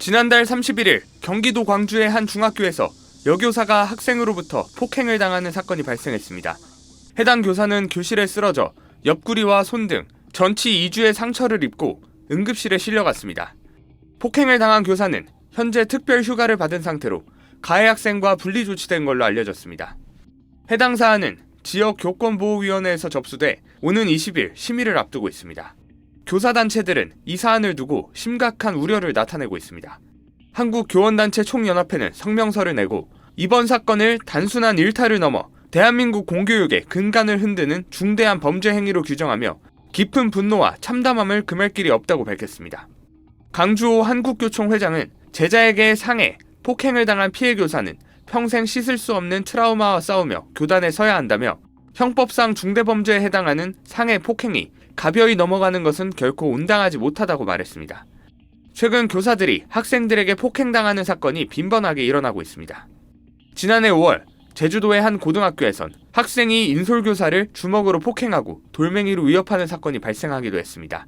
지난달 31일 경기도 광주의 한 중학교에서 여교사가 학생으로부터 폭행을 당하는 사건이 발생했습니다. 해당 교사는 교실에 쓰러져 옆구리와 손 등 전치 2주의 상처를 입고 응급실에 실려갔습니다. 폭행을 당한 교사는 현재 특별 휴가를 받은 상태로 가해 학생과 분리 조치된 걸로 알려졌습니다. 해당 사안은 지역 교권보호위원회에서 접수돼 오는 20일 심의를 앞두고 있습니다. 교사단체들은 이 사안을 두고 심각한 우려를 나타내고 있습니다. 한국교원단체 총연합회는 성명서를 내고 이번 사건을 단순한 일탈을 넘어 대한민국 공교육의 근간을 흔드는 중대한 범죄 행위로 규정하며 깊은 분노와 참담함을 금할 길이 없다고 밝혔습니다. 강주호 한국교총 회장은 제자에게 상해, 폭행을 당한 피해 교사는 평생 씻을 수 없는 트라우마와 싸우며 교단에 서야 한다며 형법상 중대범죄에 해당하는 상해, 폭행이 가벼이 넘어가는 것은 결코 온당하지 못하다고 말했습니다. 최근 교사들이 학생들에게 폭행당하는 사건이 빈번하게 일어나고 있습니다. 지난해 5월 제주도의 한 고등학교에선 학생이 인솔교사를 주먹으로 폭행하고 돌멩이로 위협하는 사건이 발생하기도 했습니다.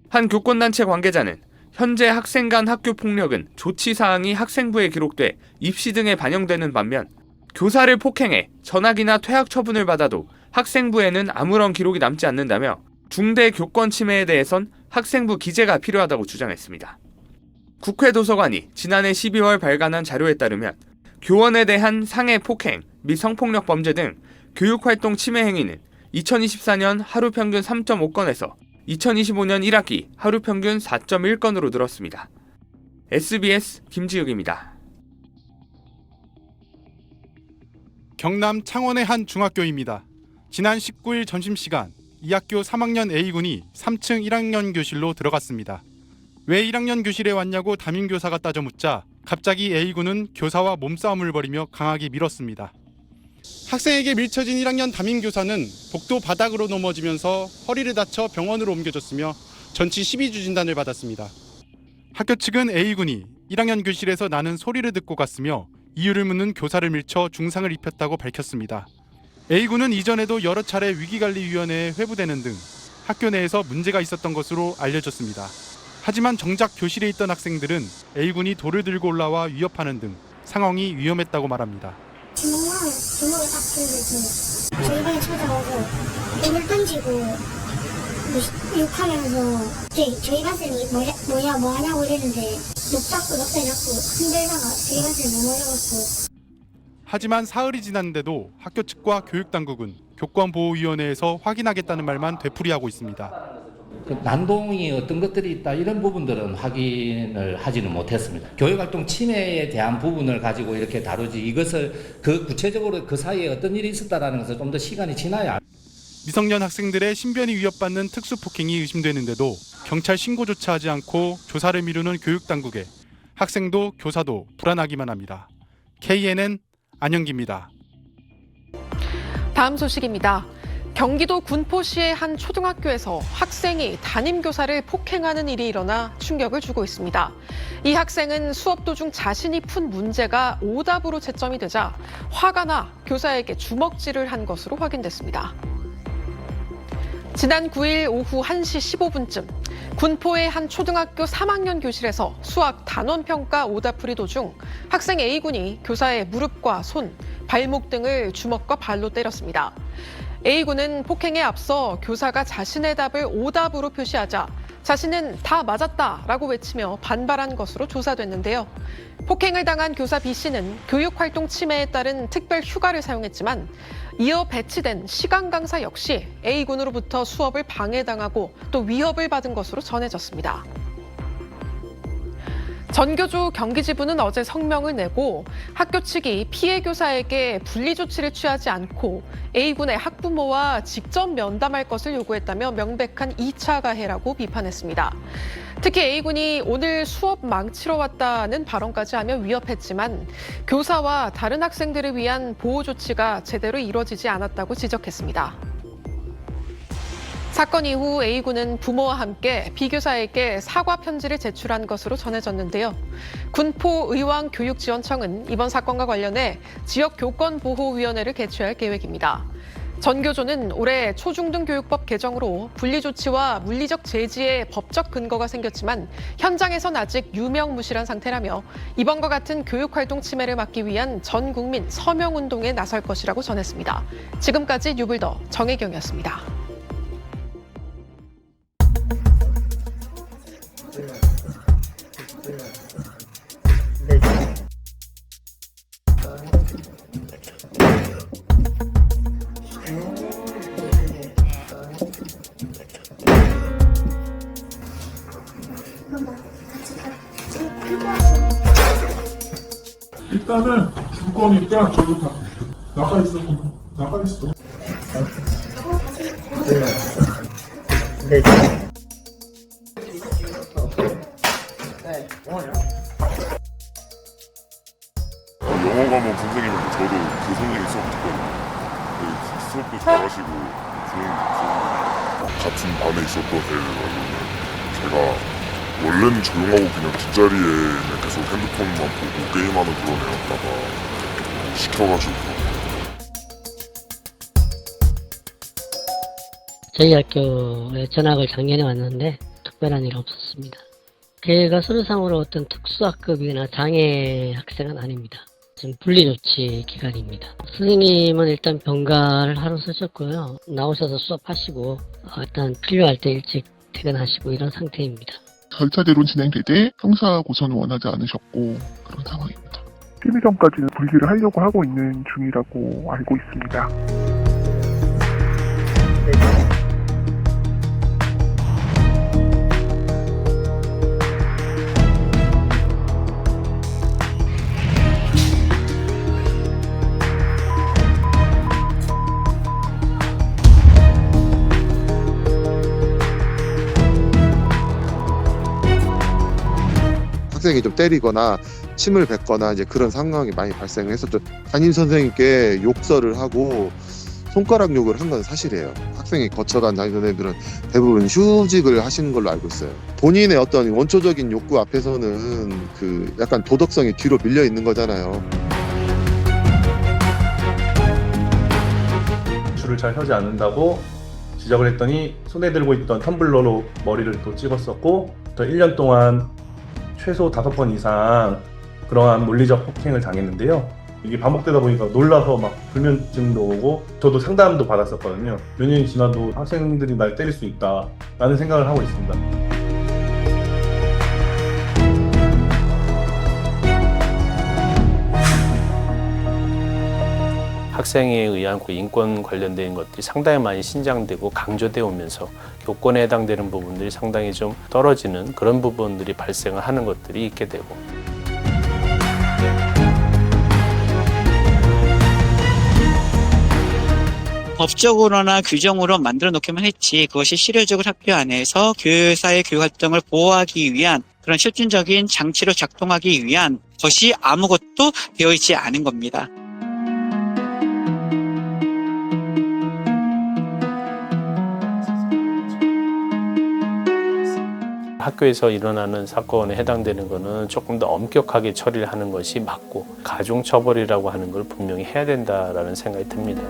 한 교권단체 관계자는 현재 학생 간 학교 폭력은 조치사항이 학생부에 기록돼 입시 등에 반영되는 반면 교사를 폭행해 전학이나 퇴학 처분을 받아도 학생부에는 아무런 기록이 남지 않는다며 중대 교권 침해에 대해선 학생부 기재가 필요하다고 주장했습니다. 국회 도서관이 지난해 12월 발간한 자료에 따르면 교원에 대한 상해, 폭행 및 성폭력 범죄 등 교육활동 침해 행위는 2024년 하루 평균 3.5건에서 2025년 1학기 하루 평균 4.1건으로 늘었습니다. SBS 김지욱입니다. 경남 창원의 한 중학교입니다. 지난 19일 점심시간 이 학교 3학년 A군이 3층 1학년 교실로 들어갔습니다. 왜 1학년 교실에 왔냐고 담임교사가 따져 묻자 갑자기 A군은 교사와 몸싸움을 벌이며 강하게 밀었습니다. 학생에게 밀쳐진 1학년 담임교사는 복도 바닥으로 넘어지면서 허리를 다쳐 병원으로 옮겨졌으며 전치 12주 진단을 받았습니다. 학교 측은 A군이 1학년 교실에서 나는 소리를 듣고 갔으며 이유를 묻는 교사를 밀쳐 중상을 입혔다고 밝혔습니다. A군은 이전에도 여러 차례 위기관리위원회에 회부되는 등 학교 내에서 문제가 있었던 것으로 알려졌습니다. 하지만 정작 교실에 있던 학생들은 A군이 돌을 들고 올라와 위협하는 등 상황이 위험했다고 말합니다. 주먹을 딱 들고 저희 방에 찾아오고 돌을 던지고 욕하면서 저희 반생이 뭐냐 뭐 하냐고 이랬는데 목 잡고 넉살 잡고 흔들다가 저희 반생이 넘어져갖고. 하지만 사흘이 지났는데도 학교 측과 교육당국은 교권보호위원회에서 확인하겠다는 말만 되풀이하고 있습니다. 난동이 어떤 것들이 있다 이런 부분들은 확인을 하지는 못했습니다. 교육활동 침해에 대한 부분을 가지고 이렇게 다루지 이것을 구체적으로 그 사이에 어떤 일이 있었다라는 것을 좀 더 시간이 지나야. 미성년 학생들의 신변이 위협받는 특수폭행이 의심되는데도 경찰 신고조차 하지 않고 조사를 미루는 교육당국에 학생도 교사도 불안하기만 합니다. KNN 안영기입니다. 다음 소식입니다. 경기도 군포시의 한 초등학교에서 학생이 담임교사를 폭행하는 일이 일어나 충격을 주고 있습니다. 이 학생은 수업 도중 자신이 푼 문제가 오답으로 채점이 되자 화가 나 교사에게 주먹질을 한 것으로 확인됐습니다. 지난 9일 오후 1시 15분쯤 군포의 한 초등학교 3학년 교실에서 수학 단원평가 오답풀이 도중 학생 A군이 교사의 무릎과 손, 발목 등을 주먹과 발로 때렸습니다. A군은 폭행에 앞서 교사가 자신의 답을 오답으로 표시하자 자신은 다 맞았다라고 외치며 반발한 것으로 조사됐는데요. 폭행을 당한 교사 B씨는 교육활동 침해에 따른 특별 휴가를 사용했지만 이어 배치된 시간 강사 역시 A군으로부터 수업을 방해당하고 또 위협을 받은 것으로 전해졌습니다. 전교조 경기지부는 어제 성명을 내고 학교 측이 피해 교사에게 분리 조치를 취하지 않고 A군의 학부모와 직접 면담할 것을 요구했다며 명백한 2차 가해라고 비판했습니다. 특히 A군이 오늘 수업 망치러 왔다는 발언까지 하며 위협했지만 교사와 다른 학생들을 위한 보호 조치가 제대로 이루어지지 않았다고 지적했습니다. 사건 이후 A군은 부모와 함께 B교사에게 사과 편지를 제출한 것으로 전해졌는데요. 군포의왕교육지원청은 이번 사건과 관련해 지역교권보호위원회를 개최할 계획입니다. 전교조는 올해 초중등교육법 개정으로 분리조치와 물리적 제지의 법적 근거가 생겼지만 현장에선 아직 유명무실한 상태라며 이번과 같은 교육활동 침해를 막기 위한 전 국민 서명운동에 나설 것이라고 전했습니다. 지금까지 뉴블더 정혜경이었습니다. 일단은 줄 거니까 저도 다 나가 있어. 나가 있어. 영어 과목 선생님인데 저도 그 선생님 수업 듣거든요. 수업도 잘하시고 같은 반에 있었던 애들은 제가 원래는 조용하고 그냥 뒷자리에 계속 핸드폰만 보고 게임하는 그런 애였다가 시켜가지고 저희 학교에 전학을 작년에 왔는데 특별한 일 없었습니다. 걔가 서류상으로 어떤 특수학급이나 장애 학생은 아닙니다. 지금 분리조치 기간입니다. 선생님은 일단 병가를 하루 쓰셨고요. 나오셔서 수업하시고 일단 필요할 때 일찍 퇴근하시고 이런 상태입니다. 절차대로 진행되되 형사 고소는 원하지 않으셨고 그런 상황입니다. 심의 전까지는 분리를 하려고 하고 있는 중이라고 알고 있습니다. 학생이 좀 때리거나 침을 뱉거나 이제 그런 상황이 많이 발생을 했었죠. 담임 선생님께 욕설을 하고 손가락 욕을 한 건 사실이에요. 학생이 거쳐간 담임 선생님들은 대부분 휴직을 하시는 걸로 알고 있어요. 본인의 어떤 원초적인 욕구 앞에서는 그 약간 도덕성이 뒤로 밀려 있는 거잖아요. 줄을 잘 서지 않는다고 지적을 했더니 손에 들고 있던 텀블러로 머리를 또 찍었었고 또 1년 동안 최소 5번 이상 그러한 물리적 폭행을 당했는데요. 이게 반복되다 보니까 놀라서 막 불면증도 오고 저도 상담도 받았었거든요. 몇 년이 지나도 학생들이 날 때릴 수 있다라는 생각을 하고 있습니다. 학생에 의한 인권 관련된 것들이 상당히 많이 신장되고 강조되어 오면서 교권에 해당되는 부분들이 상당히 좀 떨어지는 그런 부분들이 발생을 하는 것들이 있게 되고 법적으로나 규정으로 만들어 놓기만 했지 그것이 실효적으로 학교 안에서 교사의 교육 활동을 보호하기 위한 그런 실질적인 장치로 작동하기 위한 것이 아무것도 되어 있지 않은 겁니다. 학교에서 일어나는 사건에 해당되는 것은 조금 더 엄격하게 처리를 하는 것이 맞고 가중처벌이라고 하는 걸 분명히 해야 된다라는 생각이 듭니다.